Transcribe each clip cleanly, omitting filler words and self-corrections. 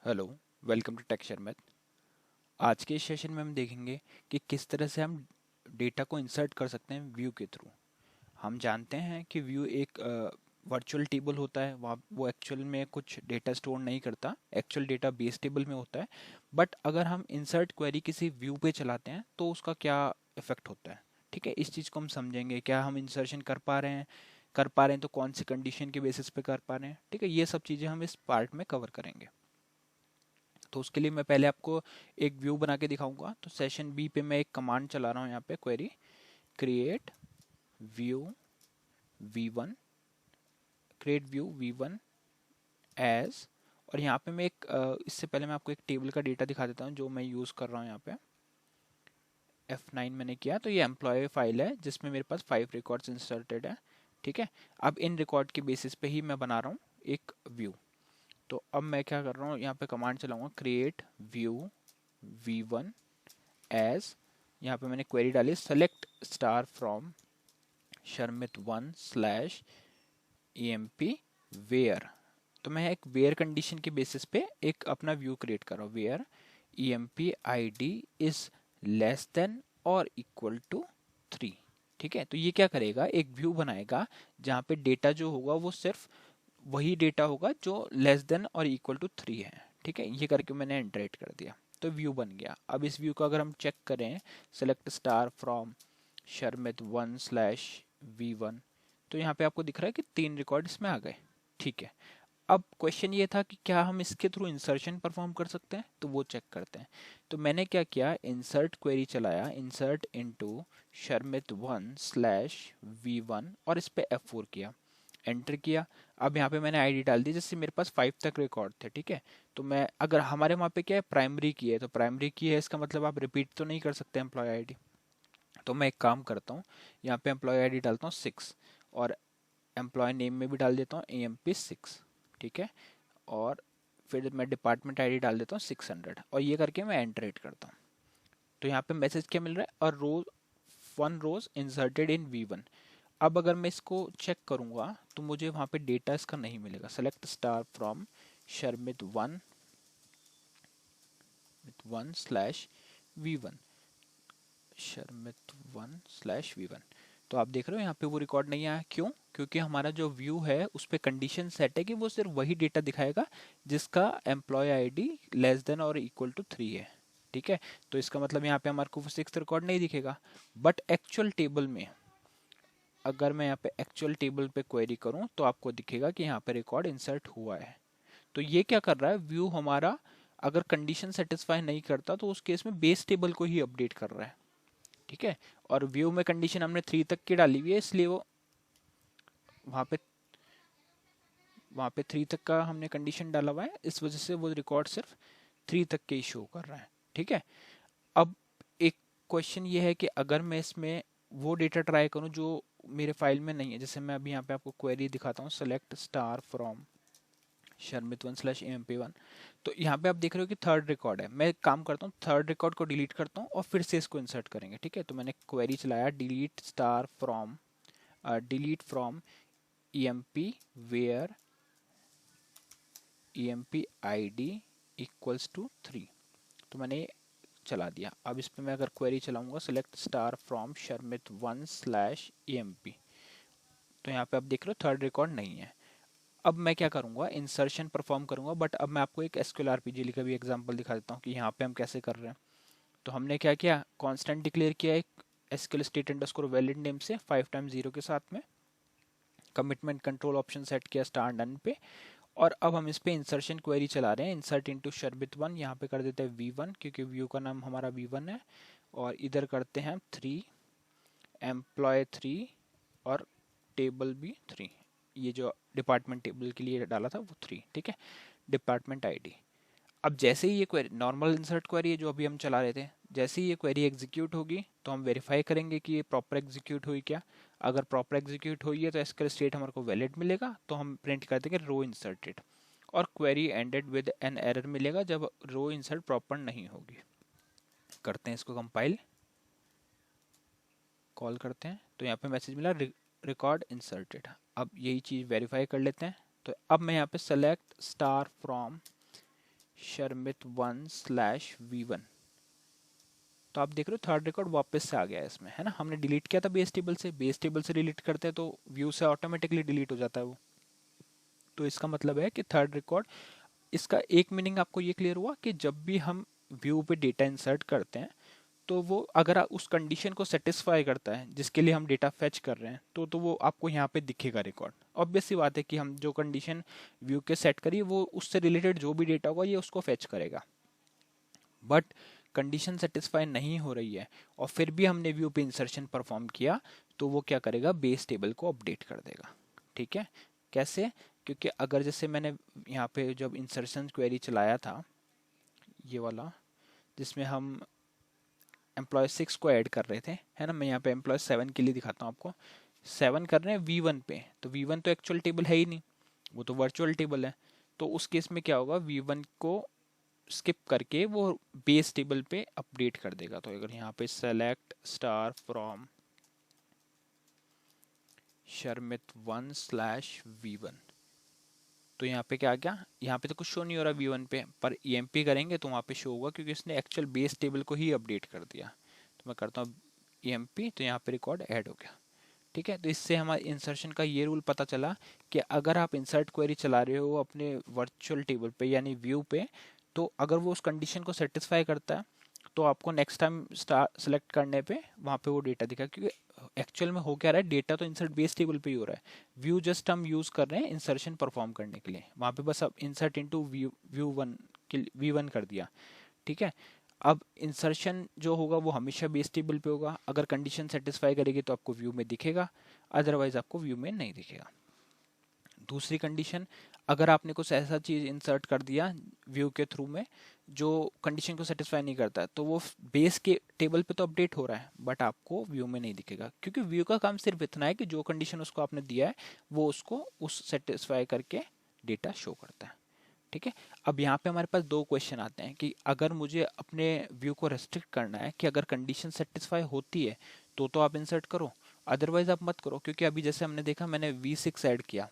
Hello, welcome to texture math. आज के इस सेशन में हम देखेंगे कि किस तरह से हम डेटा को इंसर्ट कर सकते हैं व्यू के थ्रू। हम जानते हैं कि व्यू एक वर्चुअल टेबल होता है, वहाँ वो एक्चुअल में कुछ डेटा स्टोर नहीं करता, एक्चुअल डेटा बेस टेबल में होता है। बट अगर हम इंसर्ट क्वेरी किसी व्यू पे चलाते हैं तो उसका क्या इफेक्ट होता है। ठीक है, इस चीज़ को हम समझेंगे। क्या हम इंसर्शन कर पा रहे हैं तो कौन सी कंडीशन के बेसिस पे कर पा रहे हैं। ठीक है, ये सब चीज़ें हम इस पार्ट में कवर करेंगे। तो उसके लिए मैं पहले आपको एक व्यू बना के दिखाऊंगा। तो सेशन बी पे मैं एक कमांड चला रहा हूँ, यहाँ पे query create view v1, create view v1 as. और यहाँ पे मैं इससे पहले मैं आपको एक टेबल का डेटा दिखा देता हूँ जो मैं यूज़ कर रहा हूँ। यहाँ पे F9 मैंने किया, तो ये एम्प्लॉय फाइल है जिसमें मेरे पास 5 रिकॉर्ड्स इंसर्टेड है। ठीक है, अब इन रिकॉर्ड के बेसिस पे ही मैं बना रहा हूँ एक व्यू। तो अब मैं क्या कर रहा हूँ, यहाँ पे कमांड चलाऊंगा क्रिएट व्यू v1 एज। यहाँ पे मैंने क्वेरी डाली select star from Sharmit one slash E M P where. तो मैं एक वेयर कंडीशन के बेसिस पे एक अपना व्यू क्रिएट कर रहा हूँ। Where E M P I D is less than और इक्वल टू 3। ठीक है, तो ये क्या करेगा, एक व्यू बनाएगा जहाँ पे डेटा जो होगा वो सिर्फ वही डेटा होगा जो लेस देन और इक्वल टू 3 है। ठीक है, ये करके मैंने एंटरेट कर दिया, तो व्यू बन गया। अब इस व्यू को अगर हम चेक करें, select star from Sharmit one slash v1, तो यहाँ पे आपको दिख रहा है कि 3 रिकॉर्ड इसमें आ गए। ठीक है, अब क्वेश्चन ये था कि क्या हम इसके थ्रू इंसर्शन परफॉर्म कर सकते हैं, तो वो चेक करते हैं। तो मैंने क्या किया, इंसर्ट क्वेरी चलाया, insert into Sharmit one slash v1 और इस पे F4 किया, एंटर किया। अब यहाँ पे मैंने आईडी डाल दी, जैसे मेरे पास 5 तक रिकॉर्ड थे। ठीक है, तो मैं अगर हमारे वहाँ पे क्या है, प्राइमरी की है, तो प्राइमरी की है इसका मतलब आप रिपीट तो नहीं कर सकते एम्प्लॉय आईडी। तो मैं एक काम करता हूँ, यहाँ पे एम्प्लॉय आईडी डालता हूँ 6 और एम्प्लॉय नेम में भी डाल देता हूँ AMP6। ठीक है, और फिर मैं डिपार्टमेंट आईडी डाल देता हूँ 600 और ये करके मैं एंटरेट करता हूँ। तो यहाँ पे मैसेज क्या मिल रहा है, और रो 1 रोज इंसर्टेड इन V1। अब अगर मैं इसको चेक करूंगा तो मुझे वहाँ पे डेटा इसका नहीं मिलेगा। Select star from Sharmit one with one slash V1, Sharmit one slash V1। तो आप देख रहे हो यहाँ पे वो रिकॉर्ड नहीं आया। क्यों? क्योंकि हमारा जो व्यू है उस पर कंडीशन सेट है कि वो सिर्फ वही डेटा दिखाएगा जिसका एम्प्लॉय आईडी लेस देन और इक्वल टू 3 है। ठीक है, तो इसका मतलब यहाँ पे हमारे को 6 रिकॉर्ड नहीं दिखेगा। बट एक्चुअल टेबल में, अगर मैं यहाँ पे एक्चुअल टेबल पे क्वेरी करूँ तो आपको दिखेगा कि यहाँ पे रिकॉर्ड इंसर्ट हुआ है। तो ये क्या कर रहा है, व्यू हमारा अगर कंडीशन सेटिस्फाई नहीं करता तो उस केस में बेस टेबल को ही अपडेट कर रहा है। ठीक है, और व्यू में कंडीशन हमने 3 तक की डाली हुई है, इसलिए वो वहाँ पे वहाँ पे 3 तक का हमने कंडीशन डाला हुआ है, इस वजह से वो रिकॉर्ड सिर्फ 3 तक के ही शो कर रहा है। ठीक है, अब एक क्वेश्चन ये है कि अगर मैं इसमें वो डेटा ट्राई करूँ जो मेरे फाइल में नहीं है, जैसे मैं अभी यहाँ पे आपको क्वेरी दिखाता हूँ, select star from Sharmit one slash AMP1। तो यहाँ पे आप देख रहे हो कि 3rd रिकॉर्ड है। मैं एक काम करता हूँ, 3rd रिकॉर्ड को डिलीट करता हूँ और फिर से इसको इंसर्ट करेंगे। ठीक है, तो मैंने क्वेरी चलाया delete star from delete from EMP where EMP ID equals to 3। तो मैंने चला दिया। अब इस पर मैं अगर क्वेरी चलाऊंगा, select star from Sharmit one slash EMP, तो यहाँ पे आप देख रहे हो 3rd रिकॉर्ड नहीं है। अब मैं क्या करूंगा, इंसर्शन परफॉर्म करूंगा। बट अब मैं आपको एक SQL RPG का भी एग्जांपल दिखा देता हूँ कि यहाँ पे हम कैसे कर रहे हैं। तो हमने क्या किया, कांस्टेंट डिक्लेयर किया एक SQL state underscore valid name से 5 टाइम्स 0 के साथ में, कमिटमेंट कंट्रोल ऑप्शन सेट किया स्टार डन पे, और अब हम इस पे इंसर्शन क्वेरी चला रहे हैं। इंसर्ट इनटू शर्बित वन, यहाँ पे कर देते हैं V1 क्योंकि व्यू का नाम हमारा V1 है, और इधर करते हैं हम 3 एम्प्लॉय 3 और टेबल भी 3। ये जो डिपार्टमेंट टेबल के लिए डाला था वो 3। ठीक है, डिपार्टमेंट आईडी। अब जैसे ही ये क्वेरी, नॉर्मल इंसर्ट क्वेरी है जो अभी हम चला रहे थे, जैसे ही ये क्वेरी एग्जीक्यूट होगी तो हम वेरीफाई करेंगे कि ये प्रॉपर एग्जीक्यूट हुई क्या। अगर प्रॉपर एग्जीक्यूट हुई है तो एसक्यूएल स्टेट हमारे को वैलिड मिलेगा, तो हम प्रिंट कर देंगे रो इंसर्टेड। और query ended with an error मिलेगा जब रो इंसर्ट प्रॉपर नहीं होगी। करते हैं इसको कंपाइल, कॉल करते हैं, तो यहाँ पे मैसेज मिला रिकॉर्ड इंसर्टेड। अब यही चीज़ वेरीफाई कर लेते हैं। तो अब मैं यहाँ पे select star from Sharmit 1/v1। तो आप देख रहे हो थर्ड रिकॉर्ड वापस से आ गया है इसमें, है ना। हमने डिलीट किया था बेस टेबल से, बेस टेबल से डिलीट करते हैं तो व्यू से ऑटोमेटिकली डिलीट हो जाता है वो। तो इसका मतलब है कि थर्ड रिकॉर्ड, इसका एक मीनिंग आपको ये क्लियर हुआ कि जब भी हम व्यू पे डेटा इंसर्ट करते हैं तो वो अगर उस कंडीशन को सेटिस्फाई करता है जिसके लिए हम डेटा फेच कर रहे हैं तो वो आपको यहाँ पे दिखेगा रिकॉर्ड। ऑब्वियस सी बात है कि हम जो कंडीशन व्यू के सेट करिए वो उससे रिलेटेड जो भी डेटा होगा ये उसको फेच करेगा। बट कंडीशन सेटिस्फाई नहीं हो रही है और फिर भी हमने व्यू पे इंसर्शन परफॉर्म किया तो वो क्या करेगा, बेस टेबल को अपडेट कर देगा। ठीक है, कैसे? क्योंकि अगर जैसे मैंने यहाँ पे जब इंसर्शन क्वेरी चलाया था ये वाला, जिसमें हम एम्प्लॉय 6 को ऐड कर रहे थे, है ना। मैं यहाँ पे एम्प्लॉय 7 के लिए दिखाता हूँ आपको। 7 कर रहे हैं V1 पे, तो V1 तो एक्चुअल टेबल है ही नहीं, वो तो वर्चुअल टेबल है। तो उस केस में क्या होगा, V1 को स्किप करके वो बेस टेबल पे अपडेट कर देगा। तो अगर यहाँ पे select star from Sharmit 1/v1, तो यहाँ पे क्या आ गया, यहाँ पे तो कुछ शो नहीं हो रहा V1 पे, पर EMP करेंगे तो वहाँ पे शो होगा क्योंकि इसने एक्चुअल बेस टेबल को ही अपडेट कर दिया। तो मैं करता हूँ EMP, तो यहाँ पे रिकॉर्ड ऐड हो गया। ठीक है, तो इससे हमारे इंसर्शन का ये रूल पता चला कि अगर आप इंसर्ट क्वेरी चला रहे हो अपने वर्चुअल टेबल पे यानी व्यू पे, तो अगर वो उस कंडीशन को सेटिस्फाई करता है तो आपको नेक्स्ट टाइम स्टार सेलेक्ट करने पे वहाँ पे वो डेटा दिखा। क्योंकि एक्चुअल में हो क्या रहा है, डेटा तो इंसर्ट बेस टेबल पे ही हो रहा है, व्यू जस्ट हम यूज़ कर रहे हैं इंसर्शन परफॉर्म करने के लिए। वहाँ पे बस अब इंसर्ट इनटू V1 कर दिया। ठीक है, अब इंसर्शन जो होगा वो हमेशा बेस टेबल पे होगा। अगर कंडीशन सेटिस्फाई करेगी तो आपको व्यू में दिखेगा, अदरवाइज आपको व्यू में नहीं दिखेगा। दूसरी कंडीशन, अगर आपने कुछ ऐसा चीज़ इंसर्ट कर दिया व्यू के थ्रू में जो कंडीशन को सेटिस्फाई नहीं करता है, तो वो बेस के टेबल पे तो अपडेट हो रहा है बट आपको व्यू में नहीं दिखेगा। क्योंकि व्यू का काम सिर्फ इतना है कि जो कंडीशन उसको आपने दिया है वो उसको उस सेटिस्फाई करके डेटा शो करता है। ठीक है, अब यहाँ पे हमारे पास दो क्वेश्चन आते हैं कि अगर मुझे अपने व्यू को रेस्ट्रिक्ट करना है कि अगर कंडीशन सेटिस्फाई होती है तो आप इंसर्ट करो, अदरवाइज आप मत करो। क्योंकि अभी जैसे हमने देखा, मैंने V6 ऐड किया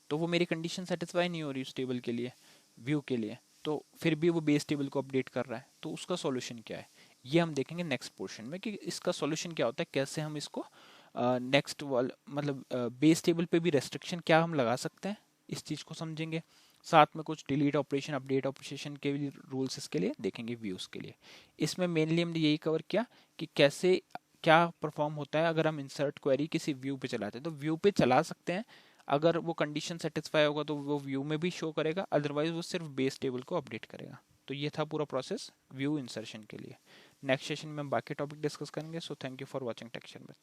तो वो मेरी कंडीशन सेटिस्फाई नहीं हो रही उस टेबल के लिए, व्यू के लिए, तो फिर भी वो बेस टेबल को अपडेट कर रहा है। तो उसका सॉल्यूशन क्या है, ये हम देखेंगे नेक्स्ट पोर्शन में कि इसका सॉल्यूशन क्या होता है, कैसे हम इसको नेक्स्ट वाल मतलब बेस टेबल पे भी रेस्ट्रिक्शन क्या हम लगा सकते हैं, इस चीज़ को समझेंगे। साथ में कुछ डिलीट ऑपरेशन, अपडेट ऑपरेशन के भी रूल्स इसके लिए देखेंगे व्यूज़ के लिए। इसमें मेनली हमने यही कवर किया कि कैसे क्या परफॉर्म होता है अगर हम इंसर्ट क्वेरी किसी व्यू पे चलाते हैं। तो व्यू पे चला सकते हैं, अगर वो कंडीशन सेटिस्फाई होगा तो वो व्यू में भी शो करेगा, अदरवाइज वो सिर्फ बेस टेबल को अपडेट करेगा। तो ये था पूरा प्रोसेस व्यू इंसर्शन के लिए। नेक्स्ट सेशन में हम बाकी टॉपिक डिस्कस करेंगे। So thank you for watching texture में।